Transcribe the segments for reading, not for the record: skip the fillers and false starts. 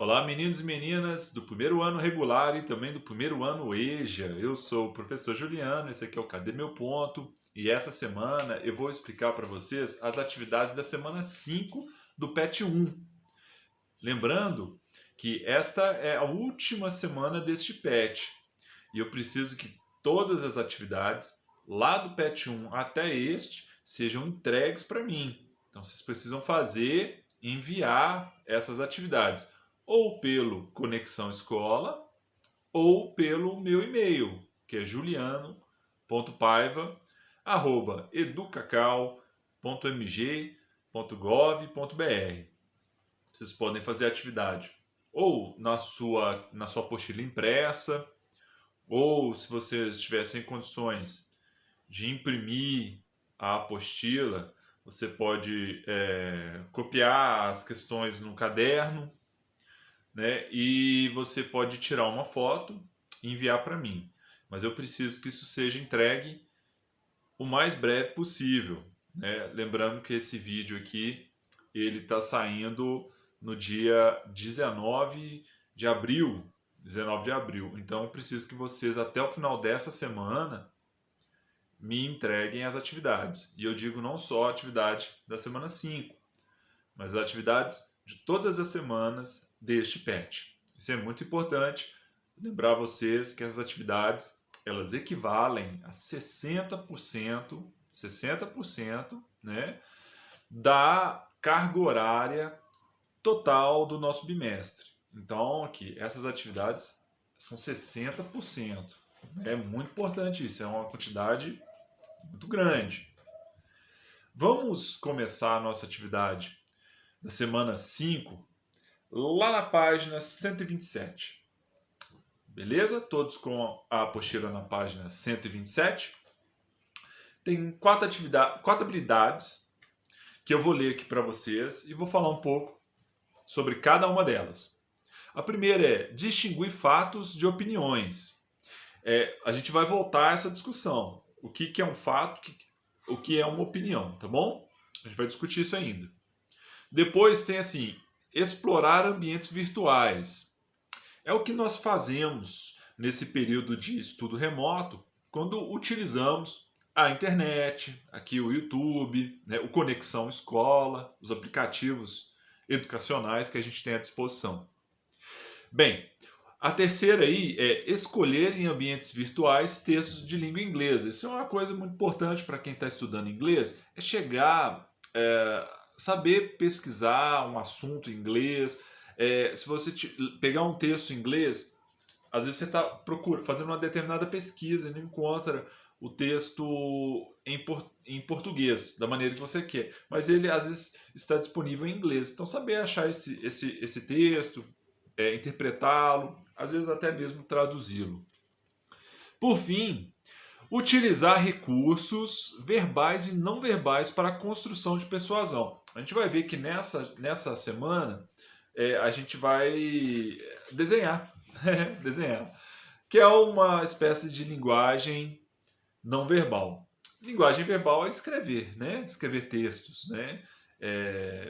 Olá, meninos e meninas do primeiro ano regular e também do primeiro ano EJA. Eu sou o professor Juliano, esse aqui é o Cadê Meu Ponto? E essa semana eu vou explicar para vocês as atividades da semana 5 do PET 1. Lembrando que esta é a última semana deste PET e eu preciso que todas as atividades lá do PET 1 até este sejam entregues para mim. Então vocês precisam fazer e enviar essas atividades ou pelo Conexão Escola ou pelo meu e-mail, que é juliano.paiva@educacau.mg.gov.br. Vocês podem fazer a atividade ou na sua apostila impressa, ou se vocês tivessem condições de imprimir a apostila, você pode copiar as questões no caderno, né? E você pode tirar uma foto e enviar para mim. Mas eu preciso que isso seja entregue o mais breve possível, né? Lembrando que esse vídeo aqui ele está saindo no dia 19 de abril. 19 de abril. Então eu preciso que vocês até o final dessa semana me entreguem as atividades. E eu digo não só a atividade da semana 5, mas as atividades de todas as semanas deste PET. Isso é muito importante lembrar vocês que as atividades elas equivalem a 60%, né, da carga horária total do nosso bimestre. Então, aqui, essas atividades são 60%. É muito importante isso, é uma quantidade muito grande. Vamos começar a nossa atividade da semana 5 lá na página 127. Beleza? Todos com a apostila na página 127. Tem quatro habilidades que eu vou ler aqui para vocês e vou falar um pouco sobre cada uma delas. A primeira é distinguir fatos de opiniões. A gente vai voltar a essa discussão. O que é um fato, o que é uma opinião, tá bom? A gente vai discutir isso ainda. Depois tem assim, explorar ambientes virtuais. É o que nós fazemos nesse período de estudo remoto, quando utilizamos a internet, aqui o YouTube, né, o Conexão Escola, os aplicativos educacionais que a gente tem à disposição. Bem, a terceira aí é escolher em ambientes virtuais textos de língua inglesa. Isso é uma coisa muito importante para quem está estudando inglês, é chegar, saber pesquisar um assunto em inglês. Se você pegar um texto em inglês, às vezes você está fazendo uma determinada pesquisa e não encontra o texto em português, da maneira que você quer. Mas ele, às vezes, está disponível em inglês. Então, saber achar esse texto, interpretá-lo, às vezes até mesmo traduzi-lo. Por fim, utilizar recursos verbais e não verbais para a construção de persuasão. A gente vai ver que nessa semana a gente vai desenhar, desenhar, que é uma espécie de linguagem não verbal. Linguagem verbal é escrever, né? Escrever textos, né?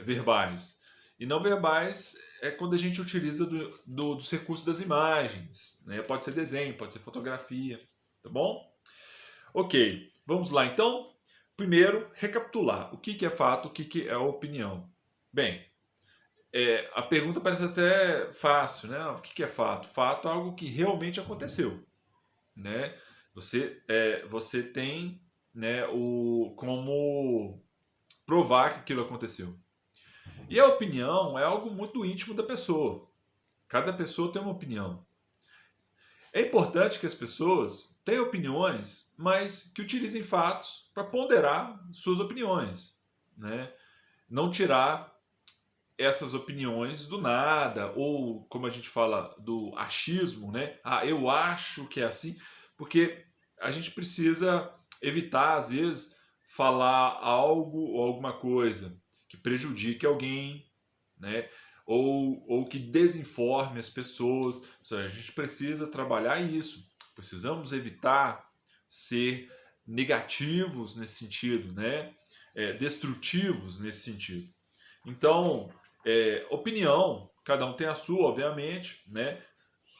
Verbais. E não verbais é quando a gente utiliza dos recursos das imagens, né? Pode ser desenho, pode ser fotografia, tá bom? Ok, vamos lá então. Primeiro, recapitular. O que é fato, o que é opinião? Bem, a pergunta parece até fácil, né? O que é fato? Fato é algo que realmente aconteceu, né? Você tem, né, como provar que aquilo aconteceu. E a opinião é algo muito íntimo da pessoa. Cada pessoa tem uma opinião. É importante que as pessoas tenham opiniões, mas que utilizem fatos para ponderar suas opiniões, né? Não tirar essas opiniões do nada, ou como a gente fala do achismo, né? Ah, eu acho que é assim, porque a gente precisa evitar, às vezes, falar algo ou alguma coisa que prejudique alguém, né? Ou que desinforme as pessoas. Ou seja, a gente precisa trabalhar isso. Precisamos evitar ser negativos nesse sentido, né? Destrutivos nesse sentido. Então, opinião cada um tem a sua, obviamente, né?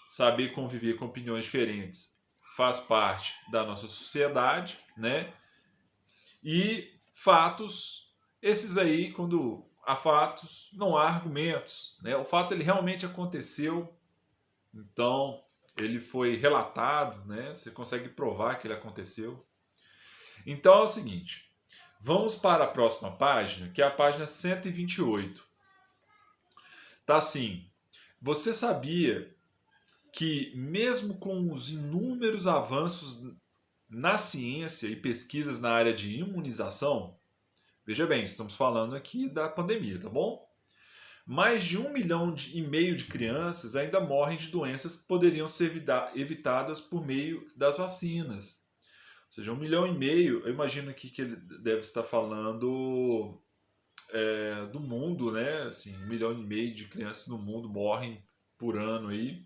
Saber conviver com opiniões diferentes faz parte da nossa sociedade, né? E fatos, esses aí, quando há fatos, não há argumentos, né? O fato ele realmente aconteceu, então ele foi relatado, né? Você consegue provar que ele aconteceu. Então é o seguinte, vamos para a próxima página, que é a página 128. Tá assim, você sabia que mesmo com os inúmeros avanços na ciência e pesquisas na área de imunização, veja bem, estamos falando aqui da pandemia, tá bom? Mais de 1,5 milhão de crianças ainda morrem de doenças que poderiam ser evitadas por meio das vacinas. Ou seja, 1,5 milhão, eu imagino aqui que ele deve estar falando do mundo, né? Assim, 1,5 milhão de crianças no mundo morrem por ano aí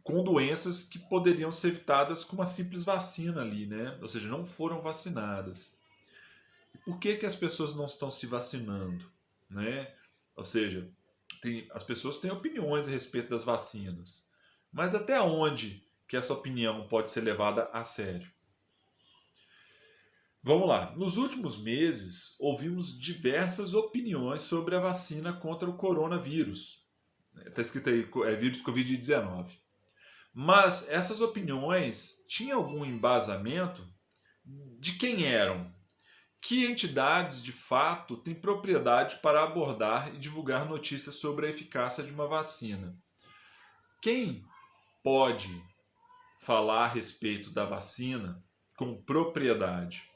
com doenças que poderiam ser evitadas com uma simples vacina ali, né? Ou seja, não foram vacinadas. E por que que as pessoas não estão se vacinando, né? Ou seja, as pessoas têm opiniões a respeito das vacinas, mas até onde que essa opinião pode ser levada a sério? Vamos lá. Nos últimos meses, ouvimos diversas opiniões sobre a vacina contra o coronavírus. Está escrito aí, vírus Covid-19. Mas essas opiniões tinham algum embasamento? De quem eram? Que entidades de fato têm propriedade para abordar e divulgar notícias sobre a eficácia de uma vacina? Quem pode falar a respeito da vacina com propriedade?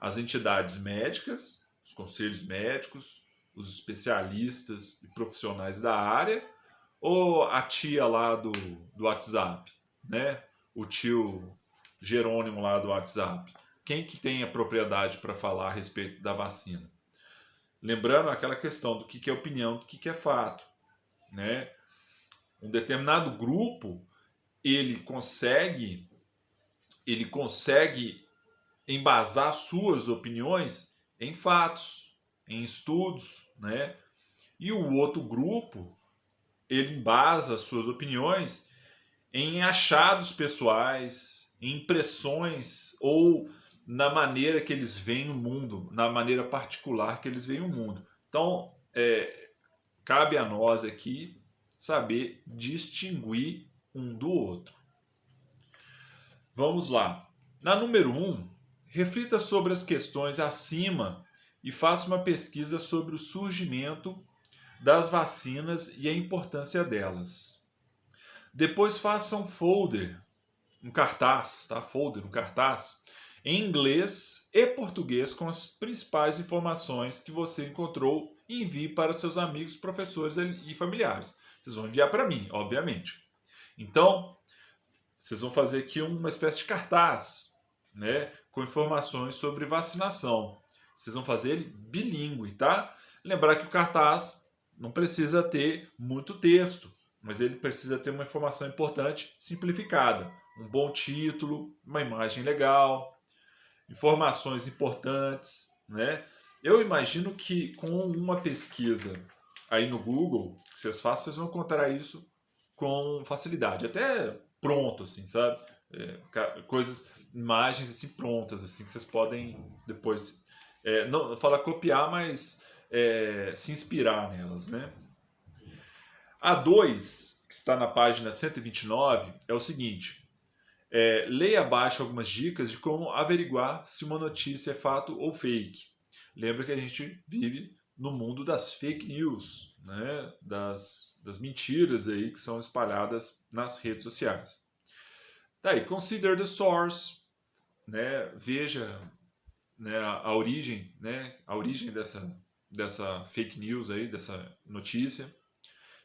As entidades médicas, os conselhos médicos, os especialistas e profissionais da área, ou a tia lá do WhatsApp, né? O tio Jerônimo lá do WhatsApp. Quem que tem a propriedade para falar a respeito da vacina? Lembrando aquela questão do que é opinião, do que é fato, né? Um determinado grupo, ele consegue embasar suas opiniões em fatos, em estudos, né? E o outro grupo, ele embasa suas opiniões em achados pessoais, em impressões ou na maneira que eles veem o mundo, na maneira particular que eles veem o mundo. Então, cabe a nós aqui saber distinguir um do outro. Vamos lá. Na número 1, reflita sobre as questões acima e faça uma pesquisa sobre o surgimento das vacinas e a importância delas. Depois faça um folder, um cartaz, tá? Folder, um cartaz, em inglês e português com as principais informações que você encontrou e envie para seus amigos, professores e familiares. Vocês vão enviar para mim, obviamente. Então, vocês vão fazer aqui uma espécie de cartaz, né? Com informações sobre vacinação. Vocês vão fazer ele bilíngue, tá? Lembrar que o cartaz não precisa ter muito texto, mas ele precisa ter uma informação importante simplificada. Um bom título, uma imagem legal, informações importantes, né? Eu imagino que com uma pesquisa aí no Google, que vocês façam, vocês vão encontrar isso com facilidade, até pronto, assim, sabe? Coisas, imagens assim prontas, assim, que vocês podem depois, não fala copiar, mas se inspirar nelas, né? A 2, que está na página 129, é o seguinte: leia abaixo algumas dicas de como averiguar se uma notícia é fato ou fake. Lembra que a gente vive no mundo das fake news, né? das mentiras aí que são espalhadas nas redes sociais. Daí, consider the source, né? Veja, né, a origem, né? A origem dessa fake news aí, dessa notícia.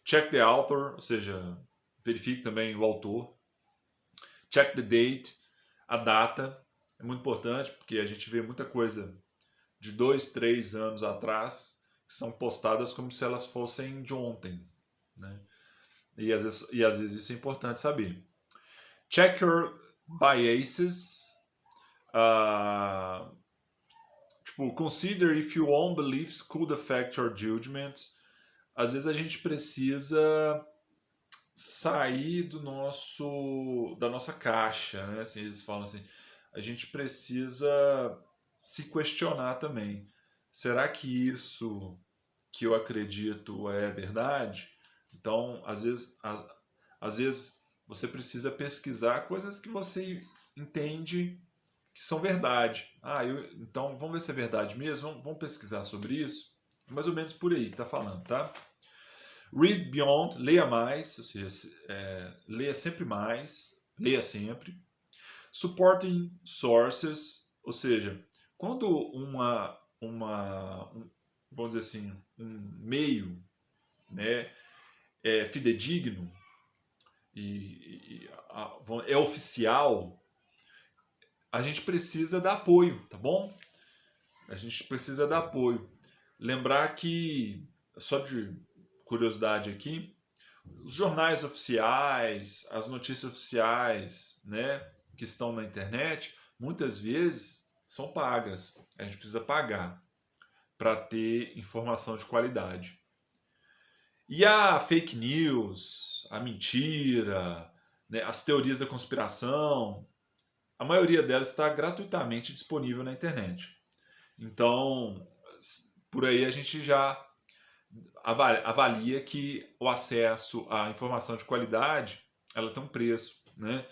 Check the author, ou seja, verifique também o autor. Check the date, a data, é muito importante porque a gente vê muita coisa de 2, 3 anos atrás que são postadas como se elas fossem de ontem, né? E às vezes isso é importante saber. Check your biases. Tipo, consider if your own beliefs could affect your judgment. às vezes a gente precisa sair da nossa caixa, né? Assim, eles falam assim, a gente precisa se questionar também. Será que isso que eu acredito é verdade? Então, às vezes você precisa pesquisar coisas que você entende que são verdade. Então vamos ver se é verdade mesmo? Vamos pesquisar sobre isso? É mais ou menos por aí que tá falando, tá? Read beyond, leia mais, ou seja, leia sempre mais, leia sempre. Supporting sources, ou seja, quando vamos dizer assim, um meio, né, é fidedigno é oficial, a gente precisa dar apoio, tá bom? A gente precisa dar apoio. Lembrar que, só de curiosidade aqui, os jornais oficiais, as notícias oficiais, né, que estão na internet, muitas vezes são pagas. A gente precisa pagar para ter informação de qualidade. E a fake news, a mentira, né, as teorias da conspiração, a maioria delas está gratuitamente disponível na internet. Então, por aí a gente já avalia que o acesso à informação de qualidade ela tem um preço, né?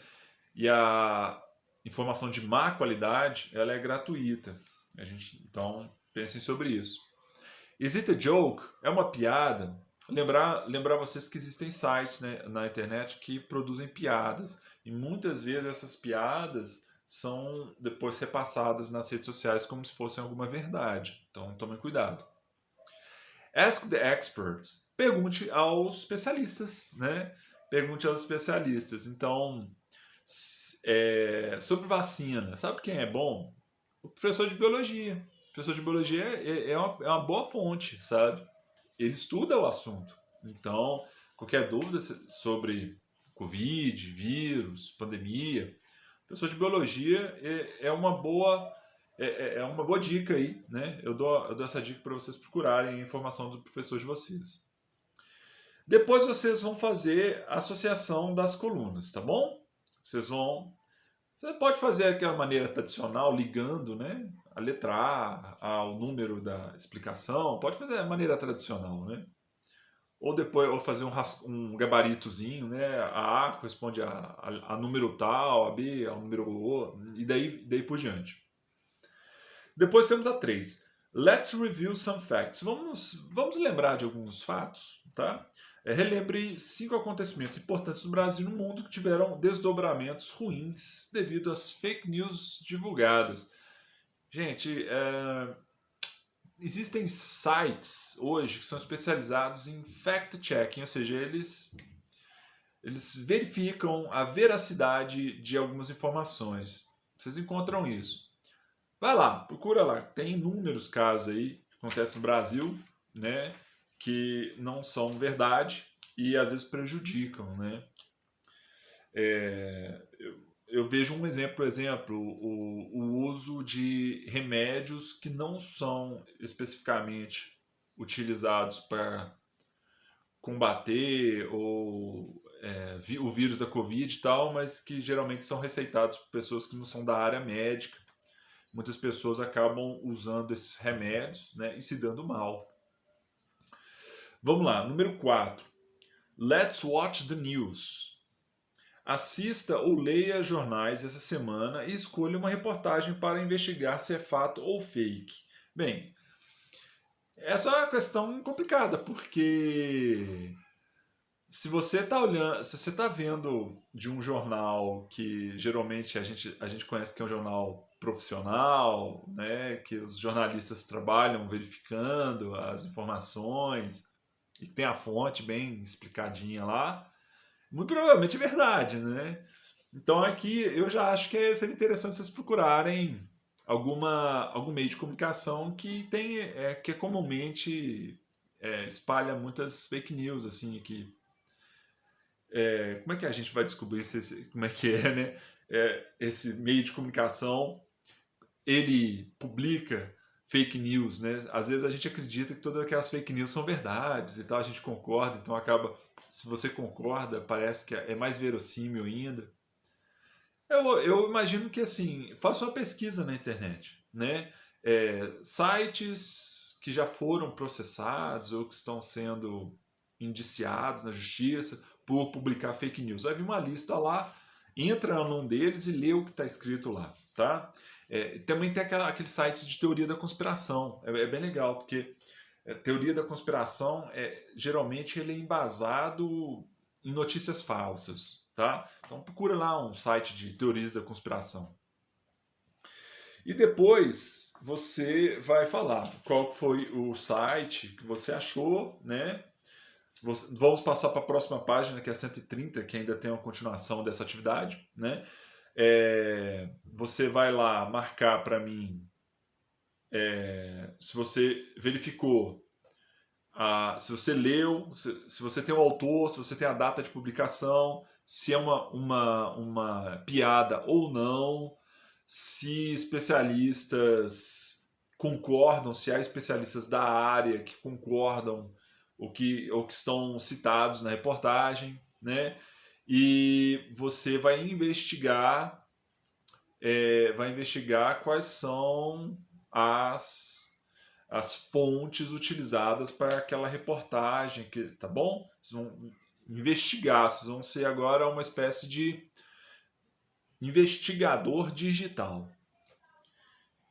E a informação de má qualidade ela é gratuita. Então pensem sobre isso. Is it a joke? É uma piada? Lembrar vocês que existem sites, né, na internet que produzem piadas e muitas vezes essas piadas são depois repassadas nas redes sociais como se fossem alguma verdade. Então tomem cuidado. Ask the experts. Pergunte aos especialistas, né? Pergunte aos especialistas. Então, sobre vacina, sabe quem é bom? O professor de biologia. O professor de biologia é uma boa fonte, sabe? Ele estuda o assunto. Então, qualquer dúvida sobre Covid, vírus, pandemia, o professor de biologia é uma boa é uma boa dica aí, né? Eu dou essa dica para vocês procurarem a informação do professor de vocês. Depois vocês vão fazer a associação das colunas, tá bom? Você pode fazer aquela maneira tradicional, ligando, né? A letra A ao número da explicação. Pode fazer a maneira tradicional, né? Ou fazer um gabaritozinho, né? A A corresponde a número tal, a B ao número O, e daí por diante. Depois temos a 3. Let's review some facts. Vamos lembrar de alguns fatos, tá? Relembre 5 acontecimentos importantes no Brasil e no mundo que tiveram desdobramentos ruins devido às fake news divulgadas. Gente, existem sites hoje que são especializados em fact-checking, ou seja, eles verificam a veracidade de algumas informações. Vocês encontram isso. Vai lá, procura lá. Tem inúmeros casos aí que acontecem no Brasil, né, que não são verdade e às vezes prejudicam, né? Eu vejo um exemplo, por exemplo, o uso de remédios que não são especificamente utilizados para combater o vírus da Covid e tal, mas que geralmente são receitados por pessoas que não são da área médica. Muitas pessoas acabam usando esses remédios, né, e se dando mal. Vamos lá, número 4. Let's watch the news. Assista ou leia jornais essa semana e escolha uma reportagem para investigar se é fato ou fake. Bem, essa é uma questão complicada, porque se você está olhando, se você está vendo de um jornal que geralmente a gente conhece que é um jornal profissional, né, que os jornalistas trabalham verificando as informações e tem a fonte bem explicadinha lá, muito provavelmente é verdade, né? Então aqui eu já acho que seria interessante vocês procurarem algum meio de comunicação que que comumente espalha muitas fake news assim que como é que a gente vai descobrir como é que é, né? Esse meio de comunicação, ele publica fake news, né? Às vezes a gente acredita que todas aquelas fake news são verdades e tal, a gente concorda, então acaba, se você concorda, parece que é mais verossímil ainda. Eu imagino que, assim, faça uma pesquisa na internet, né? Sites que já foram processados ou que estão sendo indiciados na justiça por publicar fake news. Vai vir uma lista lá, entra num deles e lê o que está escrito lá, tá? Também tem aqueles sites de teoria da conspiração. É bem legal, porque teoria da conspiração, geralmente ele é embasado em notícias falsas, tá? Então procura lá um site de teorias da conspiração. E depois você vai falar qual foi o site que você achou, né? Vamos passar para a próxima página, que é 130, que ainda tem uma continuação dessa atividade, né? Você vai lá marcar para mim se você verificou, se você leu, se você tem o autor, se você tem a data de publicação, se é uma piada ou não, se especialistas concordam, se há especialistas da área que concordam ou que estão citados na reportagem, né? E você vai investigar quais são as fontes utilizadas para aquela reportagem, tá bom? Vocês vão investigar, vocês vão ser agora uma espécie de investigador digital,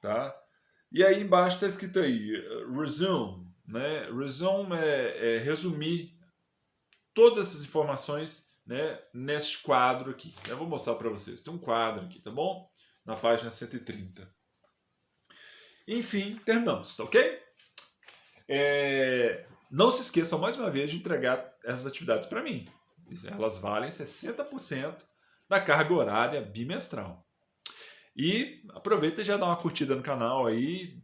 tá? E aí embaixo está escrito aí, resume, né? Resume é resumir todas essas informações, né, neste quadro aqui. Eu vou mostrar para vocês. Tem um quadro aqui, tá bom? Na página 130. Enfim, terminamos, tá ok? Não se esqueçam mais uma vez de entregar essas atividades para mim. Elas valem 60% da carga horária bimestral. E aproveita e já dá uma curtida no canal aí,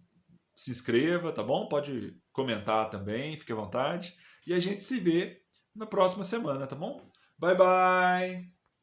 se inscreva, tá bom? Pode comentar também, fique à vontade. E a gente se vê na próxima semana, tá bom? Bye, bye!